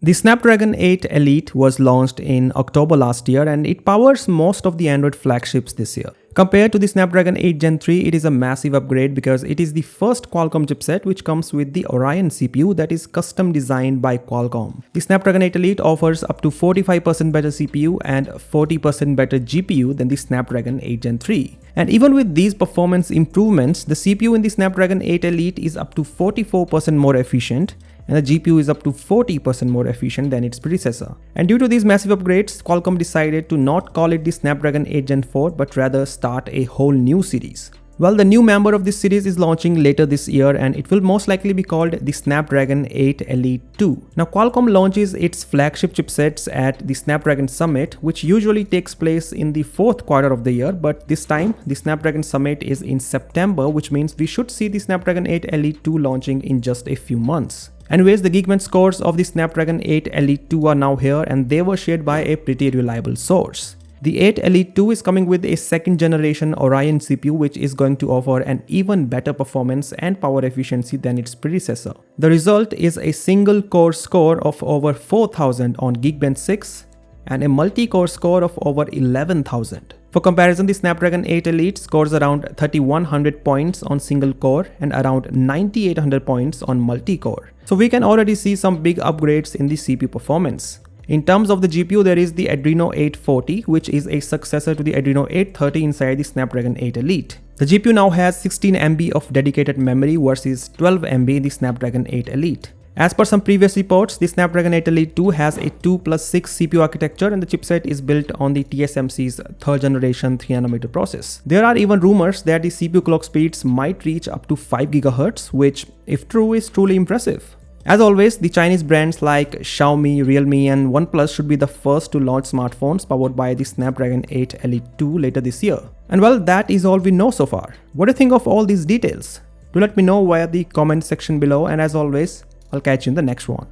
The Snapdragon 8 Elite was launched in October last year and it powers most of the Android flagships this year. Compared to the Snapdragon 8 Gen 3, it is a massive upgrade because it is the first Qualcomm chipset which comes with the Oryon CPU that is custom designed by Qualcomm. The Snapdragon 8 Elite offers up to 45% better CPU and 40% better GPU than the Snapdragon 8 Gen 3. And even with these performance improvements, the CPU in the Snapdragon 8 Elite is up to 44% more efficient and the GPU is up to 40% more efficient than its predecessor. And due to these massive upgrades, Qualcomm decided to not call it the Snapdragon 8 Gen 4 but rather start a whole new series. Well, the new member of this series is launching later this year and it will most likely be called the Snapdragon 8 Elite 2. Now, Qualcomm launches its flagship chipsets at the Snapdragon Summit, which usually takes place in the fourth quarter of the year, but this time the Snapdragon Summit is in September, which means we should see the Snapdragon 8 Elite 2 launching in just a few months. Anyways, the Geekbench scores of the Snapdragon 8 Elite 2 are now here and they were shared by a pretty reliable source. The 8 Elite 2 is coming with a second generation Oryon CPU which is going to offer an even better performance and power efficiency than its predecessor. The result is a single core score of over 4000 on Geekbench 6 and a multi-core score of over 11,000. For comparison, the Snapdragon 8 Elite scores around 3100 points on single core and around 9800 points on multi-core. So we can already see some big upgrades in the CPU performance. In terms of the GPU, there is the Adreno 840, which is a successor to the Adreno 830 inside the Snapdragon 8 Elite. The GPU now has 16 MB of dedicated memory versus 12 MB in the Snapdragon 8 Elite. As per some previous reports, the Snapdragon 8 Elite 2 has a 2+6 CPU architecture and the chipset is built on the TSMC's 3rd generation 3nm process. There are even rumors that the CPU clock speeds might reach up to 5 GHz, which, if true, is truly impressive. As always, the Chinese brands like Xiaomi, Realme and OnePlus should be the first to launch smartphones powered by the Snapdragon 8 Elite 2 later this year. And well, that is all we know so far. What do you think of all these details? Do let me know via the comment section below, and as always, I'll catch you in the next one.